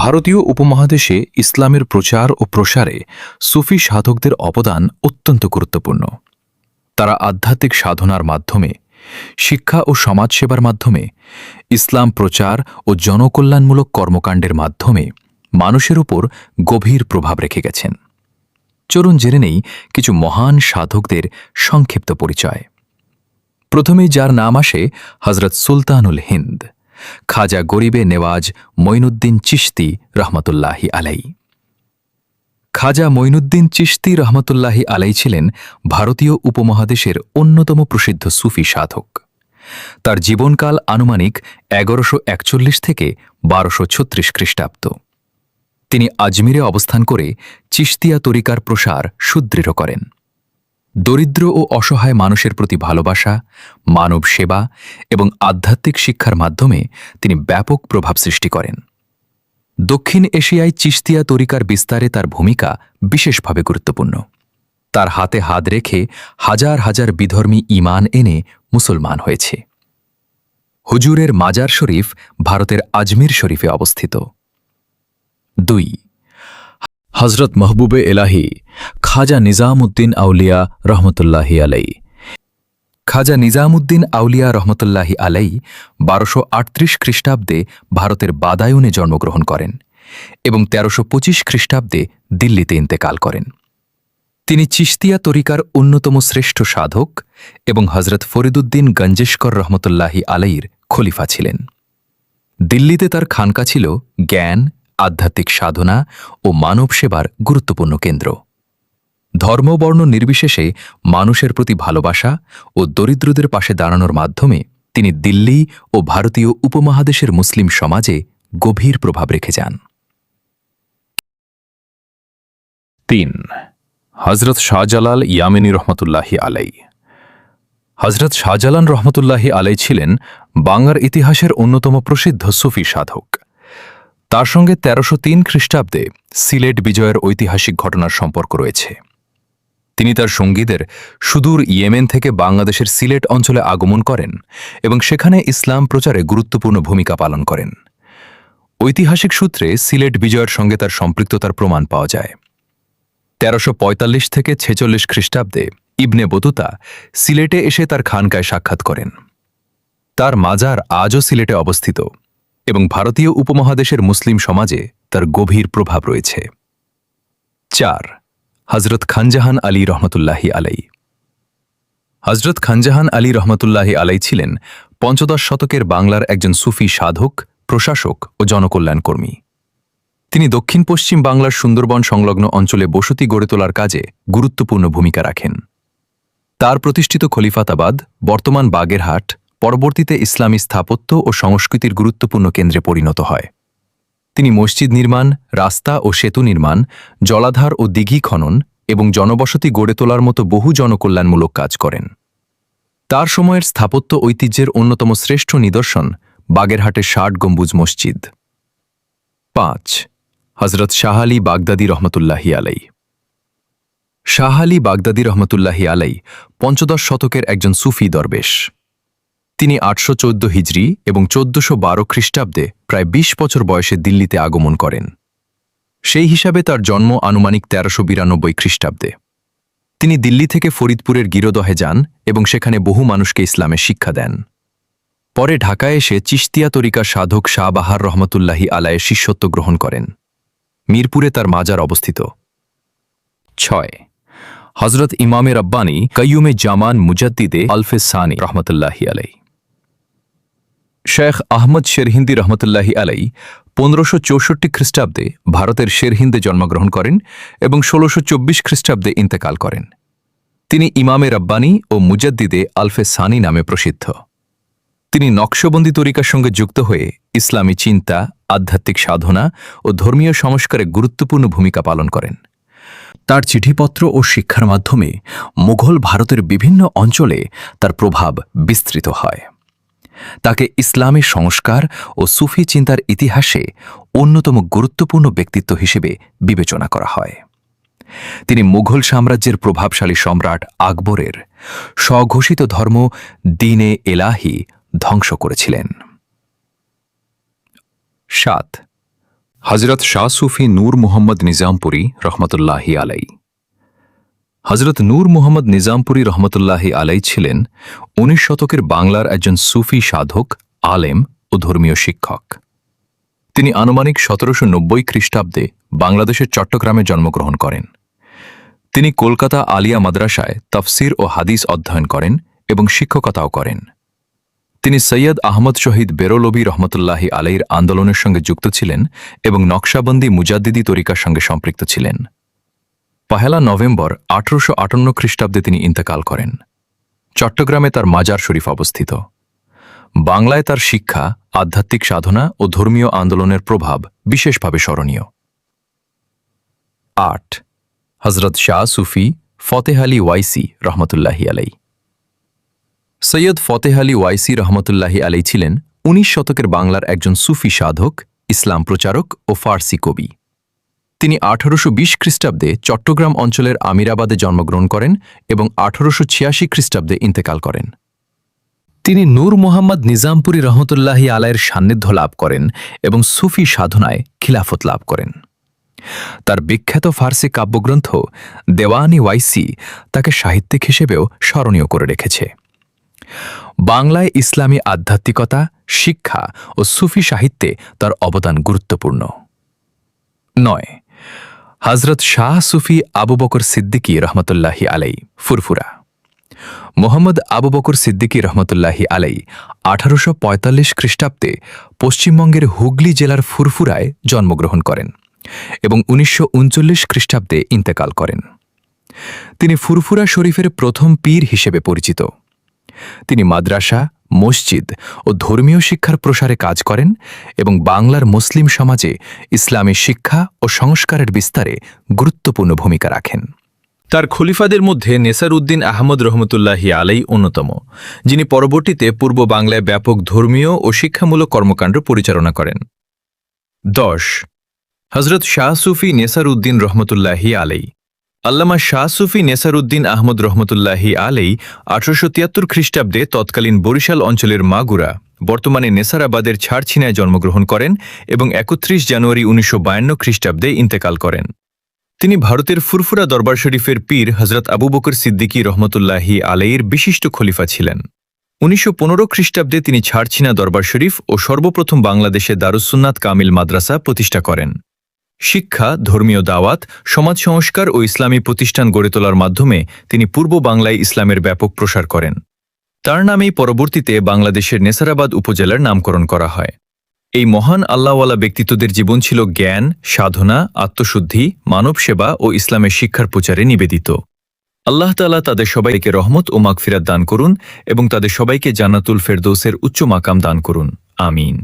ভারতীয় উপমহাদেশে ইসলামের প্রচার ও প্রসারে সুফি সাধকদের অবদান অত্যন্ত গুরুত্বপূর্ণ। তারা আধ্যাত্মিক সাধনার মাধ্যমে, শিক্ষা ও সমাজসেবার মাধ্যমে, ইসলাম প্রচার ও জনকল্যাণমূলক কর্মকাণ্ডের মাধ্যমে মানুষের উপর গভীর প্রভাব রেখে গেছেন। চলুন জেনে নেই কিছু মহান সাধকদের সংক্ষিপ্ত পরিচয়। প্রথমেই যার নাম আসে হজরত সুলতানুল হিন্দ খাজা গরিবে নেওয়াজ মঈনুদ্দিন চিশতি রহমতুল্লাহি আলাই। খাজা মঈনুদ্দিন চিশতি রহমতুল্লাহি আলাই ছিলেন ভারতীয় উপমহাদেশের অন্যতম প্রসিদ্ধ সুফি সাধক। তার জীবনকাল আনুমানিক 1141 থেকে 1236 খ্রিস্টাব্দ। তিনি আজমিরে অবস্থান করে চিশতিয়া তরিকার প্রসার সুদৃঢ় করেন। দরিদ্র ও অসহায় মানুষের প্রতি ভালোবাসা, মানব সেবা এবং আধ্যাত্মিক শিক্ষার মাধ্যমে তিনি ব্যাপক প্রভাব সৃষ্টি করেন। দক্ষিণ এশিয়ায় চিশতিয়া তরিকার বিস্তারে তার ভূমিকা বিশেষভাবে গুরুত্বপূর্ণ। তার হাতে হাত রেখে হাজার হাজার বিধর্মী ঈমান এনে মুসলমান হয়েছে। হুজুরের মাজার শরীফ ভারতের আজমির শরীফে অবস্থিত। 2. হজরত মহবুবে এলাহি খাজা নিজামুদ্দিন আউলিয়া রহমতুল্লাহি আলাই। খাজা নিজামুদ্দিন আউলিয়া রহমতুল্লাহি আলাই 1238 খ্রিস্টাব্দে ভারতের বাদায়ুনে জন্মগ্রহণ করেন এবং 1325 খ্রিস্টাব্দে দিল্লিতে ইন্তেকাল করেন। তিনি চিশতিয়া তরিকার অন্যতম শ্রেষ্ঠ সাধক এবং হজরত ফরিদুদ্দিন গঞ্জেশকর রহমতুল্লাহি আলাইর খলিফা ছিলেন। দিল্লিতে তার খানকা ছিল জ্ঞান, আধ্যাত্মিক সাধনা ও মানব সেবার গুরুত্বপূর্ণ কেন্দ্র। ধর্মবর্ণ নির্বিশেষে মানুষের প্রতি ভালোবাসা ও দরিদ্রদের পাশে দাঁড়ানোর মাধ্যমে তিনি দিল্লি ও ভারতীয় উপমহাদেশের মুসলিম সমাজে গভীর প্রভাব রেখে যান। 3. হজরত শাহজালাল ইয়ামিনী রহমতুল্লাহি আলাই। হজরত শাহজালাল রহমতুল্লাহি আলাই ছিলেন বাংলার ইতিহাসের অন্যতম প্রসিদ্ধ সুফি সাধক। তার সঙ্গে 1303 খ্রিস্টাব্দে সিলেট বিজয়ের ঐতিহাসিক ঘটনার সম্পর্ক রয়েছে। তিনি তার সঙ্গীদের সুদূর ইয়েমেন থেকে বাংলাদেশের সিলেট অঞ্চলে আগমন করেন এবং সেখানে ইসলাম প্রচারে গুরুত্বপূর্ণ ভূমিকা পালন করেন। ঐতিহাসিক সূত্রে সিলেট বিজয়ের সঙ্গে তার সম্পৃক্ততার প্রমাণ পাওয়া যায়। 1345 থেকে 46 খ্রিস্টাব্দে ইবনে বতুতা সিলেটে এসে তার খানকায় সাক্ষাৎ করেন। তার মাজার আজও সিলেটে অবস্থিত এবং ভারতীয় উপমহাদেশের মুসলিম সমাজে তার গভীর প্রভাব রয়েছে। 4. হজরত খানজাহান আলী রহমতুল্লাহি আলাই। হজরত খানজাহান আলী রহমতুল্লাহি আলাই ছিলেন 15 শতকের বাংলার একজন সুফি সাধক, প্রশাসক ও জনকল্যাণকর্মী। তিনি দক্ষিণ পশ্চিম বাংলার সুন্দরবন সংলগ্ন অঞ্চলে বসতি গড়ে তোলার কাজে গুরুত্বপূর্ণ ভূমিকা রাখেন। তার প্রতিষ্ঠিত খলিফাতাবাদ, বর্তমান বাগেরহাট, পরবর্তীতে ইসলামী স্থাপত্য ও সংস্কৃতির গুরুত্বপূর্ণ কেন্দ্রে পরিণত হয়। তিনি মসজিদ নির্মাণ, রাস্তা ও সেতু নির্মাণ, জলাধার ও দিঘি খনন এবং জনবসতি গড়ে তোলার মতো বহু জনকল্যাণমূলক কাজ করেন। তার সময়ের স্থাপত্য ঐতিহ্যের অন্যতম শ্রেষ্ঠ নিদর্শন বাগেরহাটের 60 গম্বুজ মসজিদ। 5. হজরত শাহ আলী বাগদাদী রহমতুল্লাহি আলাই। শাহ আলী বাগদাদী রহমতুল্লাহি আলাই 15 শতকের একজন সুফি দরবেশ। তিনি 814 হিজরি এবং 1412 খ্রিস্টাব্দে প্রায় 20 বছর বয়সে দিল্লিতে আগমন করেন। সেই হিসাবে তার জন্ম আনুমানিক 1392 খ্রিস্টাব্দে। তিনি দিল্লি থেকে ফরিদপুরের গিরোদহে যান এবং সেখানে বহু মানুষকে ইসলামের শিক্ষা দেন। পরে ঢাকায় এসে চিশতিয়া তরিকার সাধক শাহ বাহার রহমতুল্লাহি আলাইয়ের শিষ্যত্ব গ্রহণ করেন। মিরপুরে তার মাজার অবস্থিত। 6. হজরত ইমামে রব্বানী কাইয়ুমে জামান মুজাদ্দিদে আলফে সানি রহমতুল্লাহি আলাই। শেখ আহমদ শেরহিন্দি রহমতুল্লাহি আলাই 1564 খ্রিস্টাব্দে ভারতের শেরহিন্দে জন্মগ্রহণ করেন এবং 1624 খ্রিস্টাব্দে ইন্তেকাল করেন। তিনি ইমামে রব্বানী ও মুজাদ্দিদে আলফে সানি নামে প্রসিদ্ধ। তিনি নকশবন্দি তরিকার সঙ্গে যুক্ত হয়ে ইসলামী চিন্তা, আধ্যাত্মিক সাধনা ও ধর্মীয় সংস্কারে গুরুত্বপূর্ণ ভূমিকা পালন করেন। তার চিঠিপত্র ও শিক্ষার মাধ্যমে মুঘল ভারতের বিভিন্ন অঞ্চলে তার প্রভাব বিস্তৃত হয়। তাকে ইসলামী সংস্কার ও সুফি চিন্তার ইতিহাসে অন্যতম গুরুত্বপূর্ণ ব্যক্তিত্ব হিসেবে বিবেচনা করা হয়। তিনি মুঘল সাম্রাজ্যের প্রভাবশালী সম্রাট আকবরের স্বঘোষিত ধর্ম দ্বীন-এ এলাহি ধ্বংস করেছিলেন। 7. হজরত শাহ সুফি নূর মোহাম্মদ নিজামপুরী রহমতুল্লাহি আলাই। হজরত নূর মোহাম্মদ নিজামপুরী রহমতুল্লাহি আলাই ছিলেন 19 শতকের বাংলার একজন সুফি সাধক, আলেম ও ধর্মীয় শিক্ষক। তিনি আনুমানিক 1790 খ্রিস্টাব্দে বাংলাদেশের চট্টগ্রামে জন্মগ্রহণ করেন। তিনি কলকাতা আলিয়া মাদ্রাসায় তাফসির ও হাদিস অধ্যয়ন করেন এবং শিক্ষকতাও করেন। তিনি সৈয়দ আহমদ শহীদ বেরলভী রহমতুল্লাহি আলাইর আন্দোলনের সঙ্গে যুক্ত ছিলেন এবং নকশাবন্দি মুজাদ্দিদি তরিকার সঙ্গে সম্পৃক্ত ছিলেন। 1 নভেম্বর 1858 খ্রিস্টাব্দে তিনি ইন্তেকাল করেন। চট্টগ্রামে তার মাজার শরীফ অবস্থিত। বাংলায় তার শিক্ষা, আধ্যাত্মিক সাধনা ও ধর্মীয় আন্দোলনের প্রভাব বিশেষভাবে স্মরণীয়। 8 হজরত শাহ সুফি ফতেহ আলী ওয়াইসি রহমতুল্লাহি আলাই। সৈয়দ ফতেহ আলী ওয়াইসি রহমতুল্লাহি আলাই ছিলেন 19 শতকের বাংলার একজন সুফি সাধক, ইসলাম প্রচারক ও ফার্সি কবি। তিনি 1820 খ্রিস্টাব্দে চট্টগ্রাম অঞ্চলের আমিরাবাদে জন্মগ্রহণ করেন এবং 1886 খ্রিস্টাব্দে ইন্তেকাল করেন। তিনি নূর মোহাম্মদ নিজামপুরী রহমতুল্লাহি আলাইয়ের সান্নিধ্য লাভ করেন এবং সুফি সাধনায় খিলাফত লাভ করেন। তার বিখ্যাত ফার্সি কাব্যগ্রন্থ দেওয়ানি ওয়াইসি তাকে সাহিত্যিক হিসেবেও স্মরণীয় করে রেখেছে। বাংলায় ইসলামী আধ্যাত্মিকতা, শিক্ষা ও সুফি সাহিত্যে তার অবদান গুরুত্বপূর্ণ। 9 হজরত শাহ সুফি আবু বকর সিদ্দিকী রহমতুল্লাহি আলাই ফুরফুরা। মোহাম্মদ আবু বকর সিদ্দিকী রহমতুল্লাহি আলাই 1845 খ্রিস্টাব্দে পশ্চিমবঙ্গের হুগলি জেলার ফুরফুরায় জন্মগ্রহণ করেন এবং 1939 খ্রিস্টাব্দে ইন্তেকাল করেন। তিনি ফুরফুরা শরীফের প্রথম পীর হিসেবে পরিচিত। তিনি মাদ্রাসা, মসজিদ ও ধর্মীয় শিক্ষার প্রসারে কাজ করেন এবং বাংলার মুসলিম সমাজে ইসলামী শিক্ষা ও সংস্কারের বিস্তারে গুরুত্বপূর্ণ ভূমিকা রাখেন। তার খলিফাদের মধ্যে নেসার উদ্দিন আহমদ রহমতুল্লাহি আলাই অন্যতম, যিনি পরবর্তীতে পূর্ব বাংলায় ব্যাপক ধর্মীয় ও শিক্ষামূলক কর্মকাণ্ড পরিচালনা করেন। 10 হজরত শাহ সুফি নেসার উদ্দিন রহমতুল্লাহি আলাই। আল্লামা শাহ সুফি নেসার উদ্দিন আহমদ রহমতুল্লাহি আলাই 1873 খ্রিস্টাব্দে তৎকালীন বরিশাল অঞ্চলের মাগুরা, বর্তমানে নেসারাবাদের ছাড়ছিনায় জন্মগ্রহণ করেন এবং 31 জানুয়ারি 1952 খ্রিস্টাব্দে ইন্তেকাল করেন। তিনি ভারতের ফুরফুরা দরবার শরীফের পীর হজরত আবু বকর সিদ্দিকী রহমতুল্লাহি আলাইয়ের বিশিষ্ট খলিফা ছিলেন। 1915 খ্রিস্টাব্দে তিনি ছাড়ছিনা দরবার শরীফ ও সর্বপ্রথম বাংলাদেশে দারুস-সুন্নাত কামিল মাদ্রাসা প্রতিষ্ঠা করেন। শিক্ষা, ধর্মীয় দাওয়াত, সমাজ সংস্কার ও ইসলামী প্রতিষ্ঠান গড়ে তোলার মাধ্যমে তিনি পূর্ব বাংলায় ইসলামের ব্যাপক প্রসার করেন। তার নামেই পরবর্তীতে বাংলাদেশের নেসারাবাদ উপজেলার নামকরণ করা হয়। এই মহান আল্লাহওয়ালা ব্যক্তিত্বদের জীবন ছিল জ্ঞান, সাধনা, আত্মশুদ্ধি, মানব সেবা ও ইসলামের শিক্ষার প্রচারে নিবেদিত। আল্লাহ তাআলা তাদের সবাইকে রহমত ও মাগফিরাত দান করুন এবং তাদের সবাইকে জান্নাতুল ফেরদৌসের উচ্চ মাকাম দান করুন। আমিন।